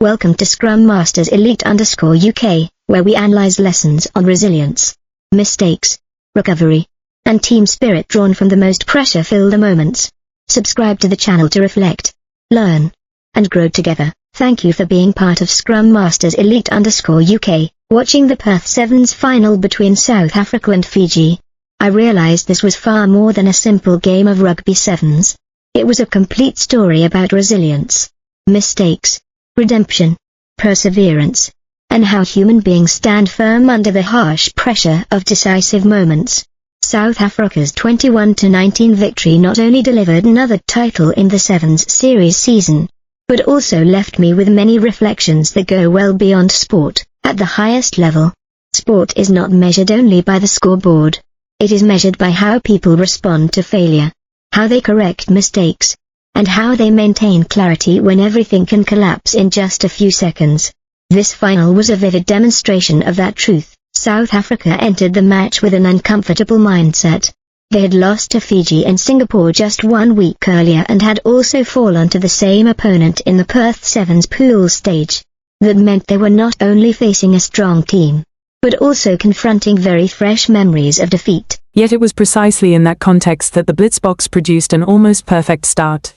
Welcome to Scrum Masters Elite _UK, where we analyze lessons on resilience, mistakes, recovery, and team spirit drawn from the most pressure-filled moments. Subscribe to the channel to reflect, learn, and grow together. Thank you for being part of Scrum Masters Elite _UK, watching the Perth Sevens final between South Africa and Fiji. I realized this was far more than a simple game of rugby sevens. It was a complete story about resilience, mistakes, redemption, perseverance, and how human beings stand firm under the harsh pressure of decisive moments. South Africa's 21-19 victory not only delivered another title in the Sevens series season, but also left me with many reflections that go well beyond sport. At the highest level, sport is not measured only by the scoreboard. It is measured by how people respond to failure, how they correct mistakes, and how they maintain clarity when everything can collapse in just a few seconds. This final was a vivid demonstration of that truth. South Africa entered the match with an uncomfortable mindset. They had lost to Fiji and Singapore just 1 week earlier and had also fallen to the same opponent in the Perth Sevens pool stage. That meant they were not only facing a strong team, but also confronting very fresh memories of defeat. Yet it was precisely in that context that the Blitzboks produced an almost perfect start.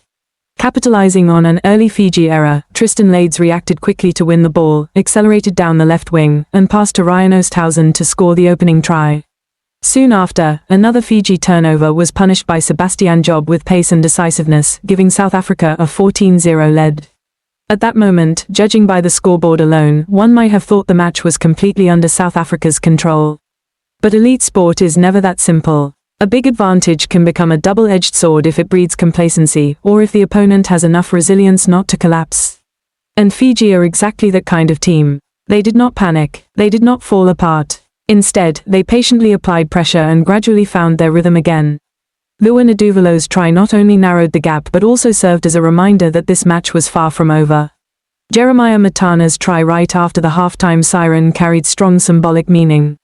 Capitalizing on an early Fiji error, Tristan Lades reacted quickly to win the ball, accelerated down the left wing, and passed to Ryan Oosthuizen to score the opening try. Soon after, another Fiji turnover was punished by Sebastian Job with pace and decisiveness, giving South Africa a 14-0 lead. At that moment, judging by the scoreboard alone, one might have thought the match was completely under South Africa's control. But elite sport is never that simple. A big advantage can become a double-edged sword if it breeds complacency, or if the opponent has enough resilience not to collapse. And Fiji are exactly that kind of team. They did not panic, they did not fall apart. Instead, they patiently applied pressure and gradually found their rhythm again. Luan Aduvalo's try not only narrowed the gap but also served as a reminder that this match was far from over. Jeremiah Matana's try right after the halftime siren carried strong symbolic meaning.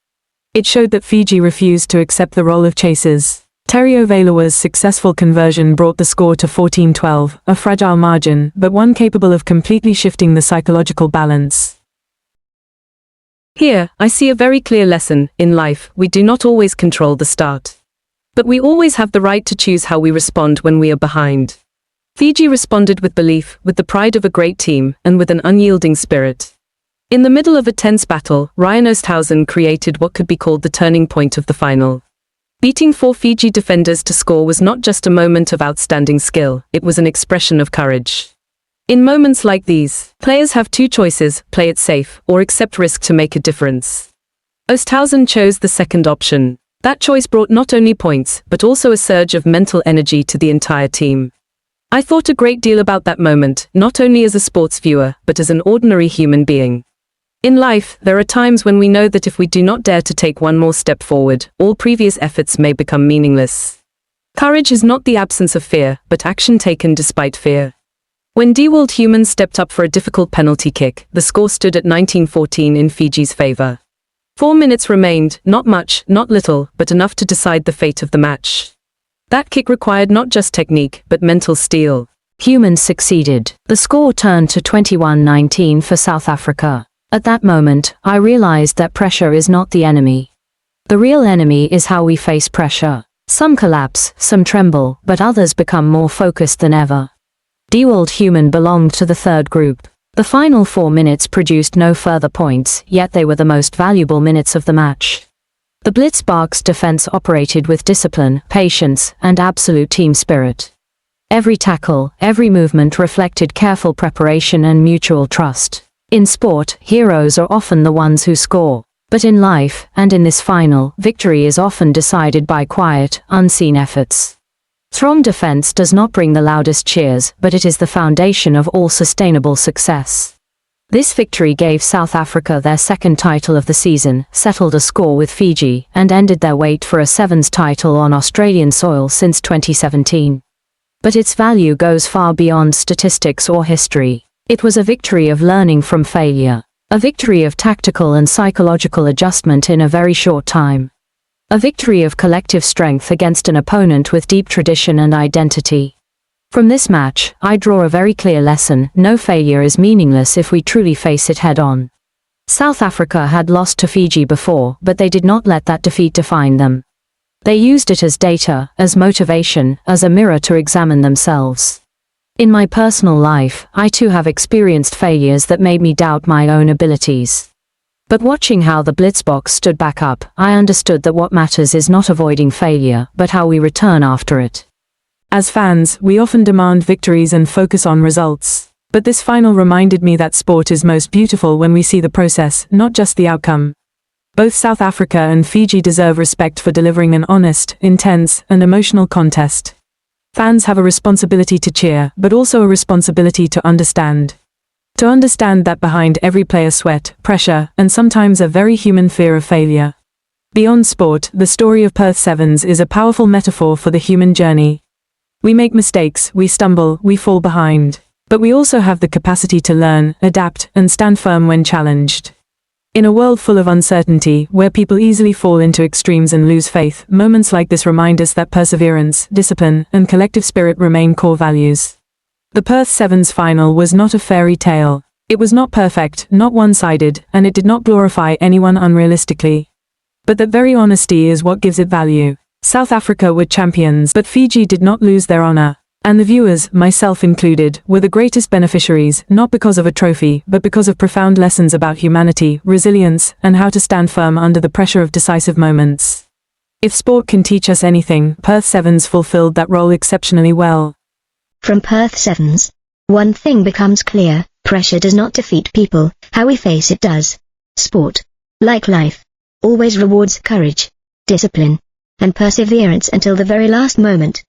It showed that Fiji refused to accept the role of chasers. Terry Ovalawa's successful conversion brought the score to 14-12, a fragile margin, but one capable of completely shifting the psychological balance. Here, I see a very clear lesson. In life, we do not always control the start. But we always have the right to choose how we respond when we are behind. Fiji responded with belief, with the pride of a great team, and with an unyielding spirit. In the middle of a tense battle, Ryan Oosthuizen created what could be called the turning point of the final. Beating 4 Fiji defenders to score was not just a moment of outstanding skill, it was an expression of courage. In moments like these, players have two choices: play it safe, or accept risk to make a difference. Oosthuizen chose the second option. That choice brought not only points, but also a surge of mental energy to the entire team. I thought a great deal about that moment, not only as a sports viewer, but as an ordinary human being. In life, there are times when we know that if we do not dare to take one more step forward, all previous efforts may become meaningless. Courage is not the absence of fear, but action taken despite fear. When Dewald Human stepped up for a difficult penalty kick, the score stood at 19-14 in Fiji's favor. 4 minutes remained, not much, not little, but enough to decide the fate of the match. That kick required not just technique, but mental steel. Humans succeeded. The score turned to 21-19 for South Africa. At that moment, I realized that pressure is not the enemy. The real enemy is how we face pressure. Some collapse, some tremble, but others become more focused than ever. Dewald Human belonged to the third group. The final 4 minutes produced no further points, yet they were the most valuable minutes of the match. The Blitzboks defense operated with discipline, patience, and absolute team spirit. Every tackle, every movement reflected careful preparation and mutual trust. In sport, heroes are often the ones who score. But in life, and in this final, victory is often decided by quiet, unseen efforts. Strong defense does not bring the loudest cheers, but it is the foundation of all sustainable success. This victory gave South Africa their second title of the season, settled a score with Fiji, and ended their wait for a Sevens title on Australian soil since 2017. But its value goes far beyond statistics or history. It was a victory of learning from failure. A victory of tactical and psychological adjustment in a very short time. A victory of collective strength against an opponent with deep tradition and identity. From this match, I draw a very clear lesson: no failure is meaningless if we truly face it head-on. South Africa had lost to Fiji before, but they did not let that defeat define them. They used it as data, as motivation, as a mirror to examine themselves. In my personal life, I too have experienced failures that made me doubt my own abilities. But watching how the Blitzboks stood back up, I understood that what matters is not avoiding failure, but how we return after it. As fans, we often demand victories and focus on results. But this final reminded me that sport is most beautiful when we see the process, not just the outcome. Both South Africa and Fiji deserve respect for delivering an honest, intense, and emotional contest. Fans have a responsibility to cheer, but also a responsibility to understand. To understand that behind every player's sweat, pressure, and sometimes a very human fear of failure. Beyond sport, the story of Perth Sevens is a powerful metaphor for the human journey. We make mistakes, we stumble, we fall behind. But we also have the capacity to learn, adapt, and stand firm when challenged. In a world full of uncertainty, where people easily fall into extremes and lose faith, moments like this remind us that perseverance, discipline, and collective spirit remain core values. The Perth Sevens final was not a fairy tale. It was not perfect, not one-sided, and it did not glorify anyone unrealistically. But that very honesty is what gives it value. South Africa were champions, but Fiji did not lose their honor. And the viewers, myself included, were the greatest beneficiaries, not because of a trophy, but because of profound lessons about humanity, resilience, and how to stand firm under the pressure of decisive moments. If sport can teach us anything, Perth Sevens fulfilled that role exceptionally well. From Perth Sevens, one thing becomes clear: pressure does not defeat people, how we face it does. Sport, like life, always rewards courage, discipline, and perseverance until the very last moment.